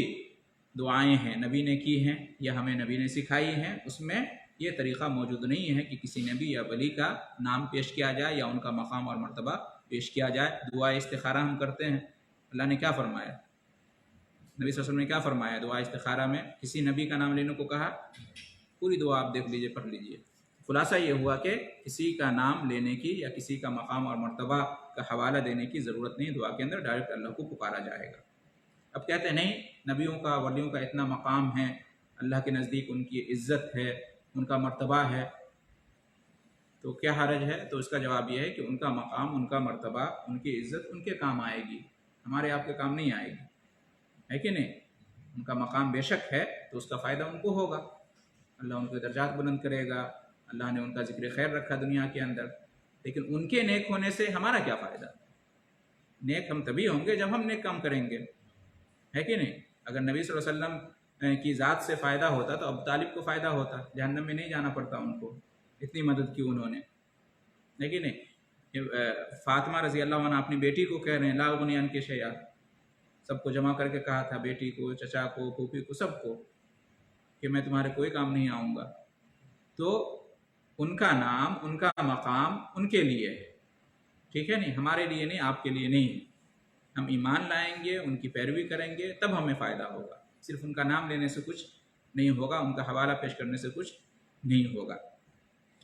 دعائیں ہیں نبی نے کی ہیں یا ہمیں نبی نے سکھائی ہیں، اس میں یہ طریقہ موجود نہیں ہے کہ کسی نبی یا ولی کا نام پیش کیا جائے یا ان کا مقام اور مرتبہ پیش کیا جائے۔ دعا استخارہ ہم کرتے ہیں، اللہ نے کیا فرمایا؟ نبی صلی اللہ علیہ وسلم نے کیا فرمایا دعا استخارہ میں؟ کسی نبی کا نام لینے کو کہا؟ پوری دعا آپ دیکھ لیجئے، پڑھ لیجئے۔ خلاصہ یہ ہوا کہ کسی کا نام لینے کی یا کسی کا مقام اور مرتبہ کا حوالہ دینے کی ضرورت نہیں، دعا کے اندر ڈائریکٹ اللہ کو پکارا جائے گا۔ اب کہتے ہیں نہیں، نبیوں کا ولیوں کا اتنا مقام ہے، اللہ کے نزدیک ان کی عزت ہے، ان کا مرتبہ ہے، تو کیا حرج ہے؟ تو اس کا جواب یہ ہے کہ ان کا مقام، ان کا مرتبہ، ان کی عزت ان کے کام آئے گی، ہمارے آپ کے کام نہیں آئے گی، ہے کہ نہیں؟ ان کا مقام بے شک ہے تو اس کا فائدہ ان کو ہوگا، اللہ ان کے درجات بلند کرے گا، اللہ نے ان کا ذکر خیر رکھا دنیا کے اندر، لیکن ان کے نیک ہونے سے ہمارا کیا فائدہ؟ نیک ہم تبھی ہوں گے جب ہم نیک کام کریں گے، ہے کہ نہیں؟ اگر نبی صلی اللہ علیہ وسلم کی ذات سے فائدہ ہوتا تو ابو طالب کو فائدہ ہوتا، جہنم میں نہیں جانا پڑتا ان کو، اتنی مدد کی انہوں نے، ہے کہ نہیں؟ فاطمہ رضی اللہ عنہ اپنی بیٹی کو کہہ رہے ہیں لا اغنی عنک شیئا، سب کو جمع کر کے کہا تھا، بیٹی کو، چچا کو، پھوپھی کو، سب کو، کہ میں تمہارے کوئی کام نہیں آؤں گا۔ تو ان کا نام، ان کا مقام ان کے لیے ہے، ٹھیک ہے نہیں؟ ہمارے لیے نہیں، آپ کے لیے نہیں ہے۔ ہم ایمان لائیں گے، ان کی پیروی کریں گے، تب ہمیں فائدہ ہوگا، صرف ان کا نام لینے سے کچھ نہیں ہوگا، ان کا حوالہ پیش کرنے سے کچھ نہیں ہوگا۔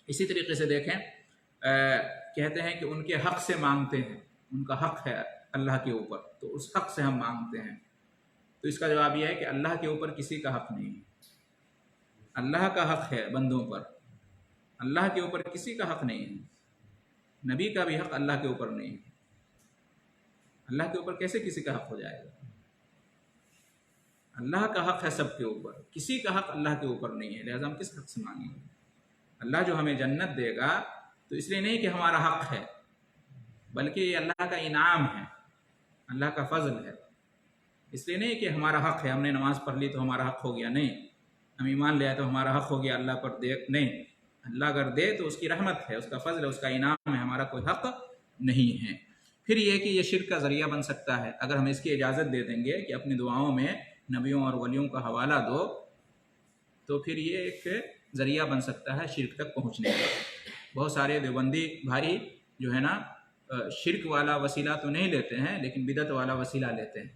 اسی طریقے سے دیکھیں، کہتے ہیں کہ ان کے حق سے مانگتے ہیں، ان کا حق ہے اللہ کے اوپر، تو اس حق سے ہم مانگتے ہیں۔ تو اس کا جواب یہ ہے کہ اللہ کے اوپر کسی کا حق نہیں ہے، اللہ کا حق ہے بندوں پر، اللہ کے اوپر کسی کا حق نہیں ہے، نبی کا بھی حق اللہ کے اوپر نہیں ہے۔ اللہ کے اوپر کیسے کسی کا حق ہو جائے گا؟ اللہ کا حق ہے سب کے اوپر، کسی کا حق اللہ کے اوپر نہیں ہے، لہذا ہم کس حق سے مانگیں گے؟ اللہ جو ہمیں جنت دے گا تو اس لیے نہیں کہ ہمارا حق ہے، بلکہ یہ اللہ کا انعام ہے، اللہ کا فضل ہے، اس لیے نہیں کہ ہمارا حق ہے، ہم نے نماز پڑھ لی تو ہمارا حق ہو گیا، نہیں، ہم ایمان لے آئے تو ہمارا حق ہو گیا اللہ پر، دے نہیں، اللہ اگر دے تو اس کی رحمت ہے، اس کا فضل ہے، اس کا انعام ہے، ہمارا کوئی حق نہیں ہے۔ پھر یہ کہ یہ شرک کا ذریعہ بن سکتا ہے، اگر ہم اس کی اجازت دے دیں گے کہ اپنی دعاؤں میں نبیوں اور ولیوں کا حوالہ دو، تو پھر یہ ایک ذریعہ بن سکتا ہے شرک تک پہنچنے کا۔ بہت سارے دیوبندی بھائی جو ہے نا، شرک والا وسیلہ تو نہیں لیتے ہیں، لیکن بدعت والا وسیلہ لیتے ہیں۔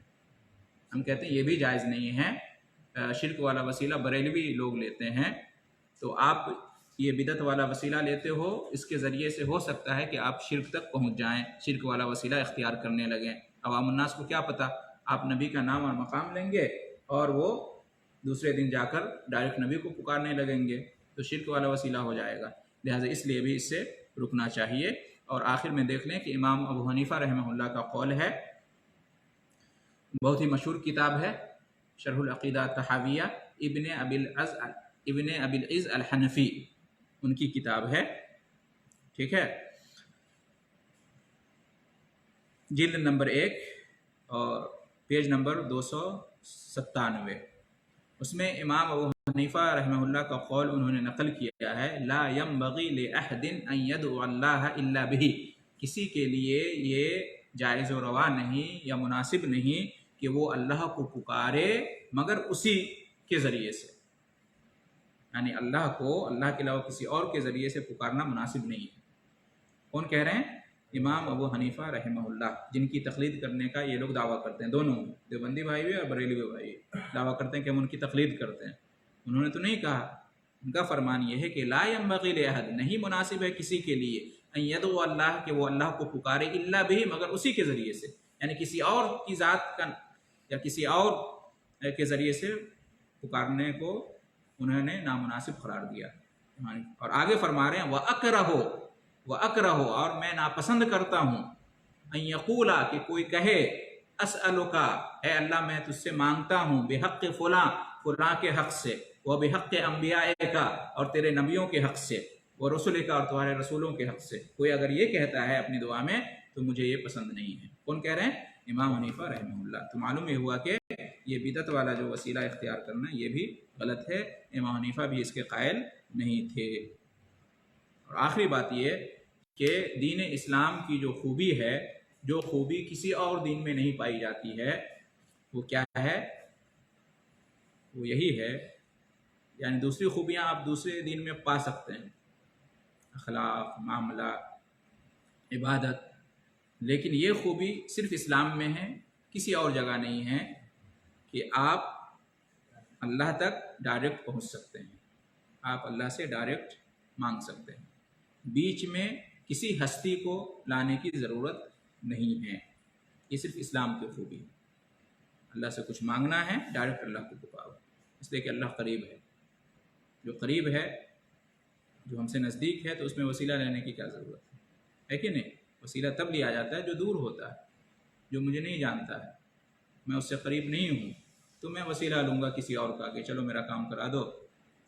ہم کہتے ہیں یہ بھی جائز نہیں ہے، شرک والا وسیلہ بریلوی لوگ لیتے ہیں، تو آپ یہ بدعت والا وسیلہ لیتے ہو، اس کے ذریعے سے ہو سکتا ہے کہ آپ شرک تک پہنچ جائیں، شرک والا وسیلہ اختیار کرنے لگیں۔ عوام الناس کو کیا پتہ، آپ نبی کا نام اور مقام لیں گے اور وہ دوسرے دن جا کر ڈائریکٹ نبی کو پکارنے لگیں گے، تو شرک والا وسیلہ ہو جائے گا، لہٰذا اس لیے بھی اس سے رکنا چاہیے۔ اور آخر میں دیکھ لیں کہ امام ابو حنیفہ رحمہ اللہ کا قول ہے، بہت ہی مشہور کتاب ہے شرح العقیدہ طحاویہ، ابن ابی العز الحنفی ان کی کتاب ہے، ٹھیک ہے، جلد نمبر 1 اور پیج نمبر 297، اس میں امام ابو حنیفہ رحمہ اللہ کا قول انہوں نے نقل کیا ہے، لا ينبغي لأحد ان يدعو اللہ الا به، کسی کے لیے یہ جائز و روا نہیں یا مناسب نہیں کہ وہ اللہ کو پکارے مگر اسی کے ذریعے سے، یعنی اللہ کو اللہ کے علاوہ کسی اور کے ذریعے سے پکارنا مناسب نہیں ہے۔ کون کہہ رہے ہیں؟ امام ابو حنیفہ رحمہ اللہ، جن کی تقلید کرنے کا یہ لوگ دعویٰ کرتے ہیں، دونوں دیوبندی بھائی بھی اور بریلوی بھائی دعویٰ کرتے ہیں کہ ہم ان کی تقلید کرتے ہیں۔ انہوں نے تو نہیں کہا، ان کا فرمان یہ ہے کہ لا ينبغي لأحد، نہیں مناسب ہے کسی کے لیے، ان يدعو اللہ، کہ وہ اللہ کو پکارے، الا به، مگر اسی کے ذریعے سے، یعنی کسی اور کی ذات کا یا کسی اور کے ذریعے سے پکارنے کو انہوں نے نامناسب قرار دیا۔ اور آگے فرما رہے ہیں وَأَكْرَهُ اور میں ناپسند کرتا ہوں ان یقولا کہ کوئی کہے اسألُکا اے اللہ میں تجھ سے مانگتا ہوں بحق فلاں فلاں کے حق سے وبحق انبیائکا اور تیرے نبیوں کے حق سے ورسولکا اور تمہارے رسولوں کے حق سے. کوئی اگر یہ کہتا ہے اپنی دعا میں تو مجھے یہ پسند نہیں ہے. کون کہہ رہے ہیں؟ امام حنیفہ رحمہ اللہ. تو معلوم یہ ہوا کہ یہ بدعت والا جو وسیلہ اختیار کرنا یہ بھی غلط ہے. امام حنیفہ بھی اس کے قائل نہیں تھے. اور آخری بات یہ کہ دین اسلام کی جو خوبی ہے، جو خوبی کسی اور دین میں نہیں پائی جاتی ہے، وہ کیا ہے؟ وہ یہی ہے، یعنی دوسری خوبیاں آپ دوسرے دین میں پا سکتے ہیں، اخلاق، معاملہ، عبادت، لیکن یہ خوبی صرف اسلام میں ہے، کسی اور جگہ نہیں ہے کہ آپ اللہ تک ڈائریکٹ پہنچ سکتے ہیں، آپ اللہ سے ڈائریکٹ مانگ سکتے ہیں، بیچ میں کسی ہستی کو لانے کی ضرورت نہیں ہے. یہ صرف اسلام کی خوبی ہے. اللہ سے کچھ مانگنا ہے، ڈائریکٹ اللہ کو پکارو، اس لیے کہ اللہ قریب ہے. جو قریب ہے، جو ہم سے نزدیک ہے، تو اس میں وسیلہ لینے کی کیا ضرورت ہے کہ نہیں؟ وسیلہ تب لیا جاتا ہے جو دور ہوتا ہے، جو مجھے نہیں جانتا ہے، میں اس سے قریب نہیں ہوں، تو میں وسیلہ لوں گا کسی اور کا کہ چلو میرا کام کرا دو،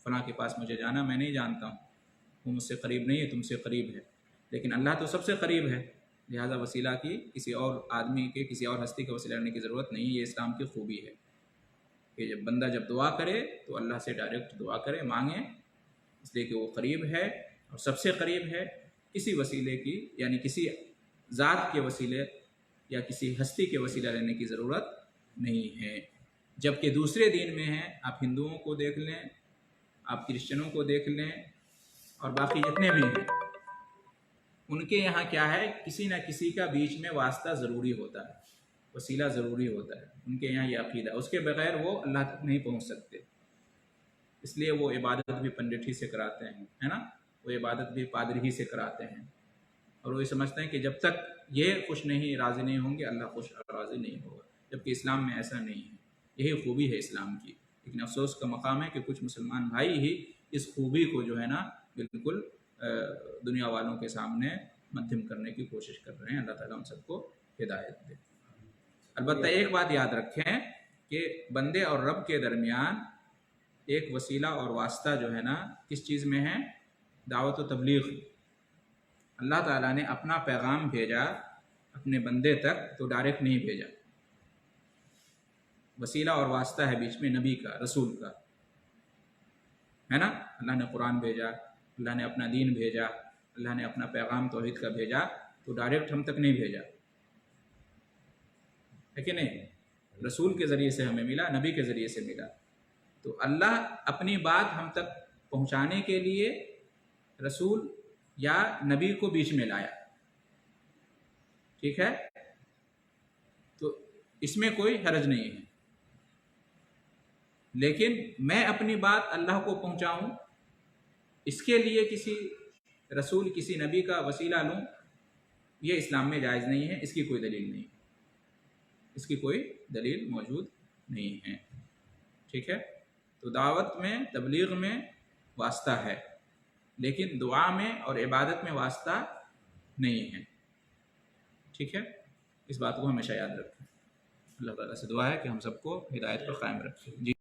فلاں کے پاس مجھے جانا، میں نہیں جانتا ہوں، وہ مجھ سے قریب نہیں ہے، تم سے قریب ہے. لیکن اللہ تو سب سے قریب ہے، لہٰذا وسیلہ کی کسی اور آدمی کے، کسی اور ہستی کا وسیلہ لینے کی ضرورت نہیں. یہ اسلام کی خوبی ہے کہ جب بندہ جب دعا کرے تو اللہ سے ڈائریکٹ دعا کرے، مانگے، اس لیے کہ وہ قریب ہے اور سب سے قریب ہے. کسی وسیلے کی، یعنی کسی ذات کے وسیلے یا کسی ہستی کے وسیلہ لینے کی ضرورت نہیں ہے. جبکہ دوسرے دین میں ہیں، آپ ہندوؤں کو دیکھ لیں، آپ کرسچنوں کو دیکھ لیں، اور باقی جتنے بھی ہیں، ان کے یہاں کیا ہے؟ کسی نہ کسی کا بیچ میں واسطہ ضروری ہوتا ہے، وسیلہ ضروری ہوتا ہے. ان کے یہاں یہ عقیدہ، اس کے بغیر وہ اللہ تک نہیں پہنچ سکتے. اس لیے وہ عبادت بھی پنڈت ہی سے کراتے ہیں، ہے نا؟ وہ عبادت بھی پادری ہی سے کراتے ہیں، اور وہ یہ سمجھتے ہیں کہ جب تک یہ خوش نہیں، راضی نہیں ہوں گے، اللہ خوش اور راضی نہیں ہوگا. جبکہ اسلام میں ایسا نہیں ہے. یہی خوبی ہے اسلام کی. لیکن افسوس کا مقام ہے کہ کچھ مسلمان بھائی ہی اس خوبی کو جو ہے نا بالکل دنیا والوں کے سامنے مدھم کرنے کی کوشش کر رہے ہیں. اللہ تعالیٰ ہم سب کو ہدایت دے. البتہ ایک بات یاد رکھیں کہ بندے اور رب کے درمیان ایک وسیلہ اور واسطہ جو ہے نا کس چیز میں ہے؟ دعوت و تبلیغ. اللہ تعالیٰ نے اپنا پیغام بھیجا اپنے بندے تک تو ڈائریکٹ نہیں بھیجا. وسیلہ اور واسطہ ہے بیچ میں نبی کا، رسول کا، ہے نا؟ اللہ نے قرآن بھیجا، اللہ نے اپنا دین بھیجا، اللہ نے اپنا پیغام توحید کا بھیجا، تو ڈائریکٹ ہم تک نہیں بھیجا، ہے کہ نہیں؟ رسول کے ذریعے سے ہمیں ملا، نبی کے ذریعے سے ملا. تو اللہ اپنی بات ہم تک پہنچانے کے لیے رسول یا نبی کو بیچ میں لایا. ٹھیک ہے؟ تو اس میں کوئی حرج نہیں ہے. لیکن میں اپنی بات اللہ کو پہنچاؤں، اس کے لیے کسی رسول، کسی نبی کا وسیلہ لوں، یہ اسلام میں جائز نہیں ہے. اس کی کوئی دلیل نہیں، اس کی کوئی دلیل موجود نہیں ہے. ٹھیک ہے؟ تو دعوت میں، تبلیغ میں واسطہ ہے، لیکن دعا میں اور عبادت میں واسطہ نہیں ہے. ٹھیک ہے؟ اس بات کو ہمیشہ یاد رکھیں. اللہ تعالیٰ سے دعا ہے کہ ہم سب کو ہدایت پر قائم رکھے. جی.